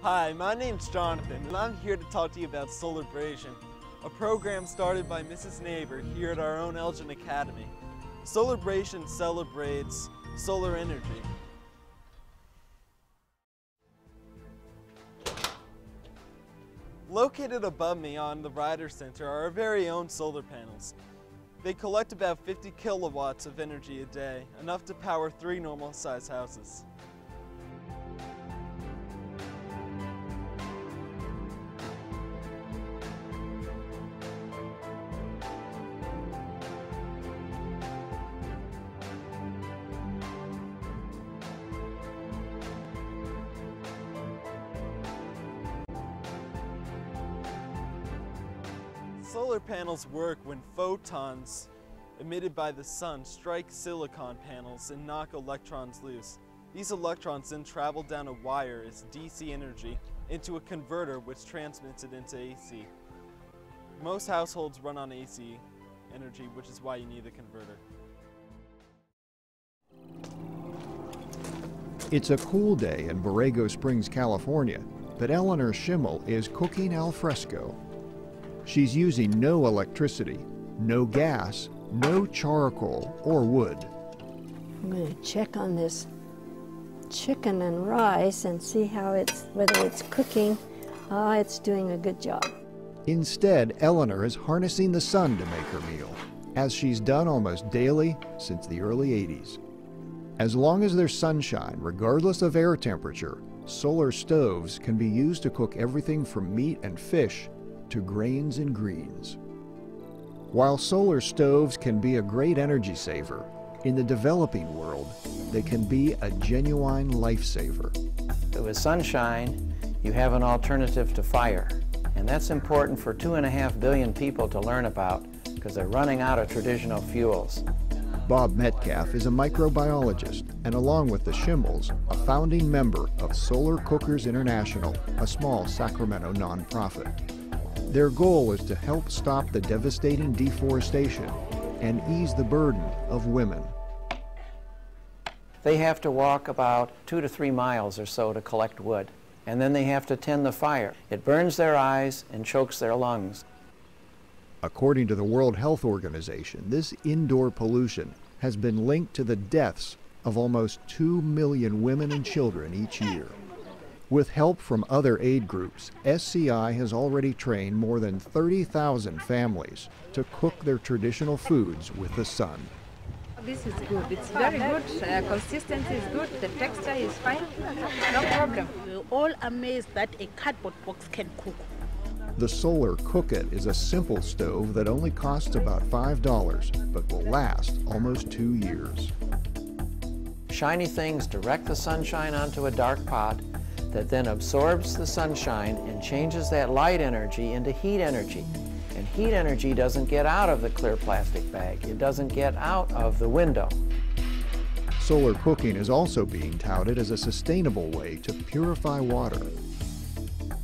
Hi, my name's Jonathan, and I'm here to talk to you about Solarbration, a program started by Mrs. Neighbor here at our own Elgin Academy. Solarbration celebrates solar energy. Located above me on the Rider Center are our very own solar panels. They collect about 50 kilowatts of energy a day, enough to power 3 normal-sized houses. Solar panels work when photons emitted by the sun strike silicon panels and knock electrons loose. These electrons then travel down a wire as DC energy into a converter which transmits it into AC. Most households run on AC energy, which is why you need a converter. It's a cool day in Borrego Springs, California, but Eleanor Schimmel is cooking al fresco. She's using no electricity, no gas, no charcoal or wood. I'm going to check on this chicken and rice and see how whether it's cooking. It's doing a good job. Instead, Eleanor is harnessing the sun to make her meal, as she's done almost daily since the early 80s. As long as there's sunshine, regardless of air temperature, solar stoves can be used to cook everything from meat and fish to grains and greens. While solar stoves can be a great energy saver, in the developing world, they can be a genuine lifesaver. With sunshine, you have an alternative to fire. And that's important for 2.5 billion people to learn about because they're running out of traditional fuels. Bob Metcalf is a microbiologist and, along with the Schimmels, a founding member of Solar Cookers International, a small Sacramento nonprofit. Their goal is to help stop the devastating deforestation and ease the burden of women. They have to walk about 2 to 3 miles or so to collect wood, and then they have to tend the fire. It burns their eyes and chokes their lungs. According to the World Health Organization, this indoor pollution has been linked to the deaths of almost 2 million women and children each year. With help from other aid groups, SCI has already trained more than 30,000 families to cook their traditional foods with the sun. This is good. It's very good. Consistency is good. The texture is fine. No problem. We're all amazed that a cardboard box can cook. The Solar Cook-It is a simple stove that only costs about $5, but will last almost 2 years. Shiny things direct the sunshine onto a dark pot that then absorbs the sunshine and changes that light energy into heat energy. And heat energy doesn't get out of the clear plastic bag. It doesn't get out of the window. Solar cooking is also being touted as a sustainable way to purify water.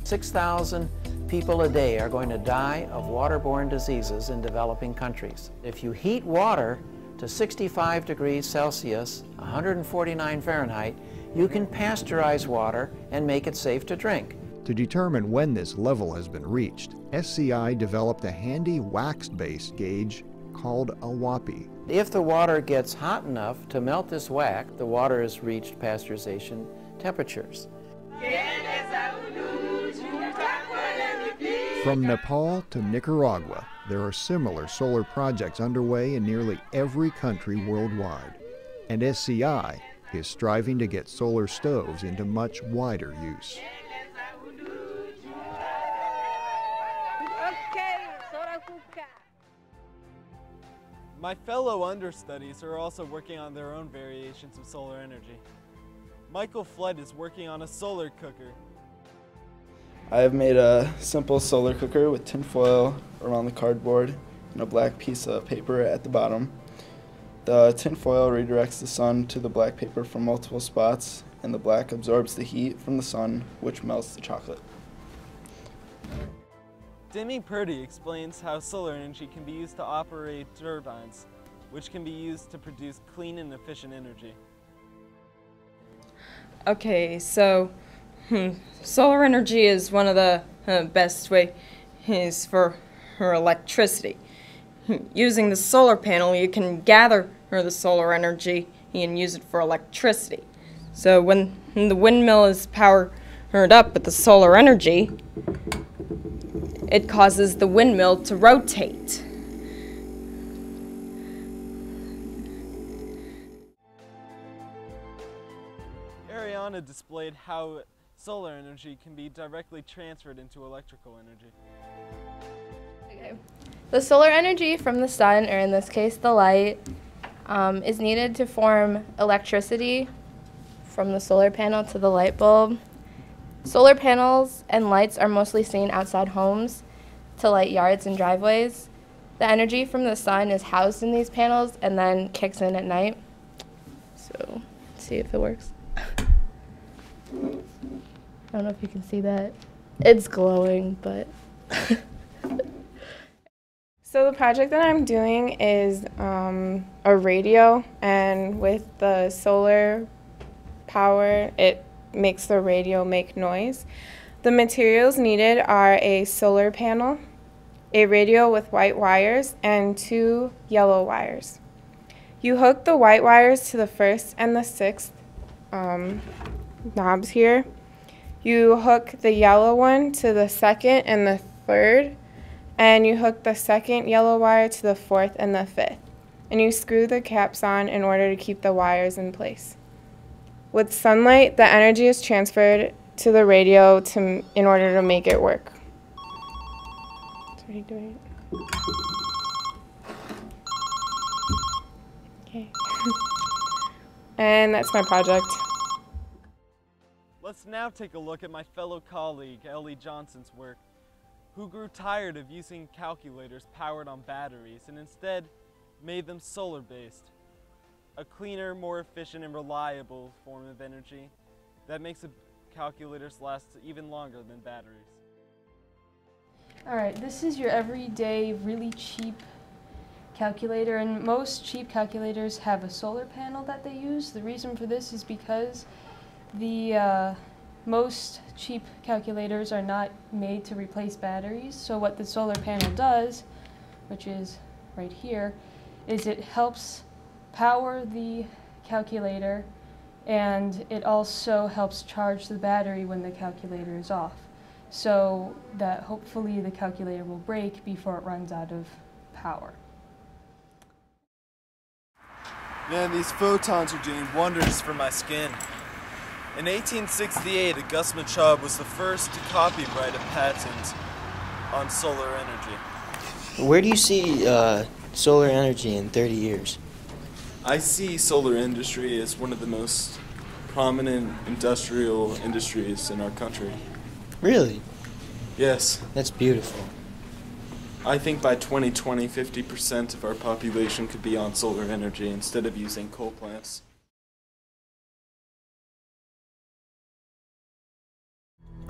6,000 people a day are going to die of waterborne diseases in developing countries. If you heat water to 65 degrees Celsius, 149 Fahrenheit, you can pasteurize water and make it safe to drink. To determine when this level has been reached, SCI developed a handy wax-based gauge called a WAPI. If the water gets hot enough to melt this wax, the water has reached pasteurization temperatures. From Nepal to Nicaragua, there are similar solar projects underway in nearly every country worldwide, and SCI is striving to get solar stoves into much wider use. My fellow understudies are also working on their own variations of solar energy. Michael Flood is working on a solar cooker. I have made a simple solar cooker with tinfoil around the cardboard and a black piece of paper at the bottom. The tinfoil redirects the sun to the black paper from multiple spots, and the black absorbs the heat from the sun, which melts the chocolate. Demi Purdy explains how solar energy can be used to operate turbines, which can be used to produce clean and efficient energy. Okay, so solar energy is one of the best ways for electricity. Using the solar panel, you can gather the solar energy and use it for electricity. So when the windmill is powered up with the solar energy, it causes the windmill to rotate. Ariana displayed how solar energy can be directly transferred into electrical energy. Okay. The solar energy from the sun, or in this case the light, is needed to form electricity from the solar panel to the light bulb. Solar panels and lights are mostly seen outside homes to light yards and driveways. The energy from the sun is housed in these panels and then kicks in at night. So, let's see if it works. I don't know if you can see that. It's glowing, but... So the project that I'm doing is a radio, and with the solar power, it makes the radio make noise. The materials needed are a solar panel, a radio with white wires, and 2 yellow wires. You hook the white wires to the 1st and the 6th knobs here. You hook the yellow one to the 2nd and the 3rd, and you hook the 2nd yellow wire to the 4th and the 5th. And you screw the caps on in order to keep the wires in place. With sunlight, the energy is transferred to the radio in order to make it work. It's already doing it. Okay. And that's my project. Let's now take a look at my fellow colleague, Ellie Johnson's work, who grew tired of using calculators powered on batteries and instead made them solar-based. A cleaner, more efficient, and reliable form of energy that makes the calculators last even longer than batteries. Alright, this is your everyday, really cheap calculator, and most cheap calculators have a solar panel that they use. The reason for this is because most cheap calculators are not made to replace batteries, so what the solar panel does, which is right here, is it helps power the calculator, and it also helps charge the battery when the calculator is off, so that hopefully the calculator will break before it runs out of power. Man, these photons are doing wonders for my skin. In 1868, Auguste Machab was the first to copyright a patent on solar energy. Where do you see solar energy in 30 years? I see solar industry as one of the most prominent industrial industries in our country. Really? Yes. That's beautiful. I think by 2020, 50% of our population could be on solar energy instead of using coal plants.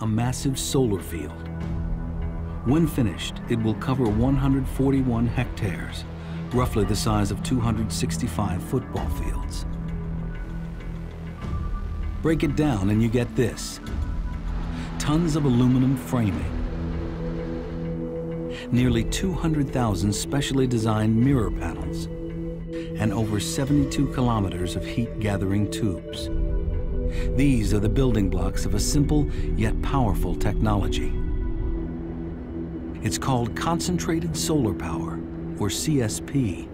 A massive solar field. When finished, it will cover 141 hectares, roughly the size of 265 football fields. Break it down and you get this. Tons of aluminum framing. Nearly 200,000 specially designed mirror panels, and over 72 kilometers of heat-gathering tubes. These are the building blocks of a simple yet powerful technology. It's called concentrated solar power, or CSP.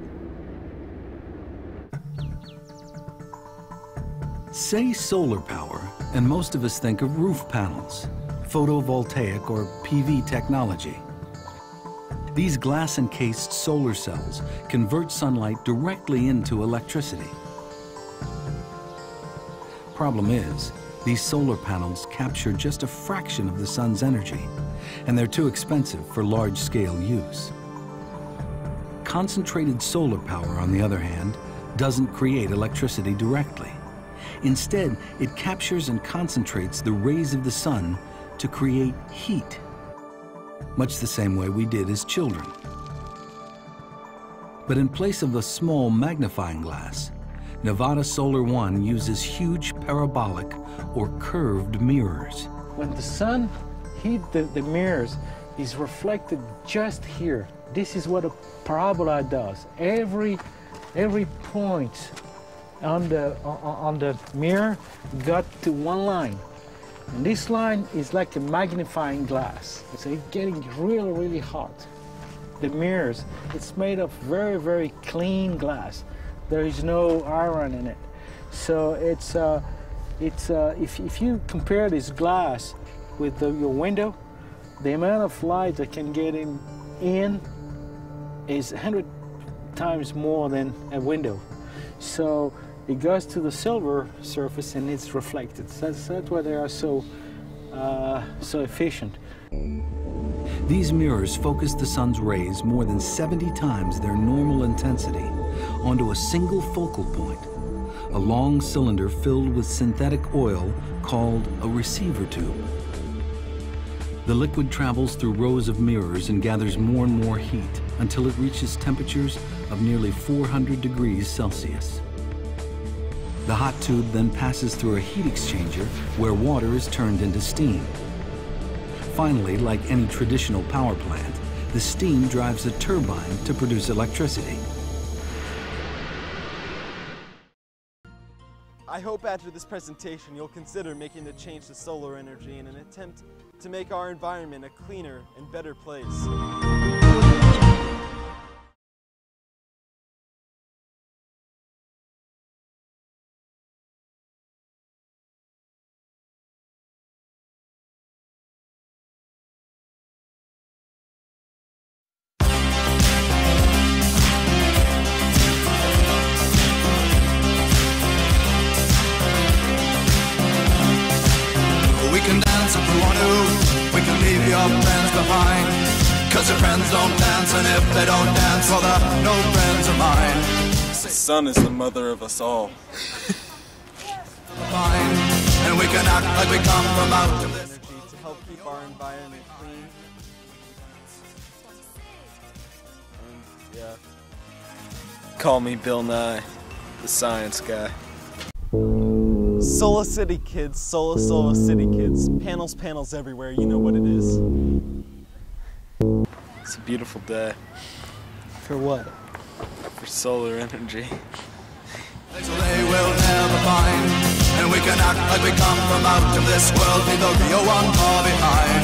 Say solar power, and most of us think of roof panels, photovoltaic or PV technology. These glass-encased solar cells convert sunlight directly into electricity. Problem is, these solar panels capture just a fraction of the sun's energy, and they're too expensive for large-scale use. Concentrated solar power, on the other hand, doesn't create electricity directly. Instead, it captures and concentrates the rays of the sun to create heat, much the same way we did as children. But in place of the small magnifying glass, Nevada Solar One uses huge parabolic or curved mirrors. When the sun hits the mirrors, it's reflected just here. This is what a parabola does. Every point on the mirror got to one line. And this line is like a magnifying glass. So it's getting really, really hot. The mirrors, it's made of very, very clean glass. There is no iron in it. So if you compare this glass with your window, the amount of light that can get in is 100 times more than a window. So it goes to the silver surface and it's reflected. That's why they are so efficient. These mirrors focus the sun's rays more than 70 times their normal intensity onto a single focal point, a long cylinder filled with synthetic oil called a receiver tube. The liquid travels through rows of mirrors and gathers more and more heat until it reaches temperatures of nearly 400 degrees Celsius. The hot tube then passes through a heat exchanger where water is turned into steam. Finally, like any traditional power plant, the steam drives a turbine to produce electricity. I hope after this presentation you'll consider making the change to solar energy in an attempt to make our environment a cleaner and better place. We can dance if we want to, we can leave your friends behind, 'cause your friends don't dance, and if they don't dance, well they're no friends of mine. The sun is the mother of us all. And we can act like we come from out of this energy to help keep our environment clean. And yeah. Call me Bill Nye, the science guy. Solar City kids, Solar City kids. Panels, panels everywhere, you know what it is. It's a beautiful day. For what? For solar energy. so they will never find. And we can act like we come from out of this world, leave the real one far behind.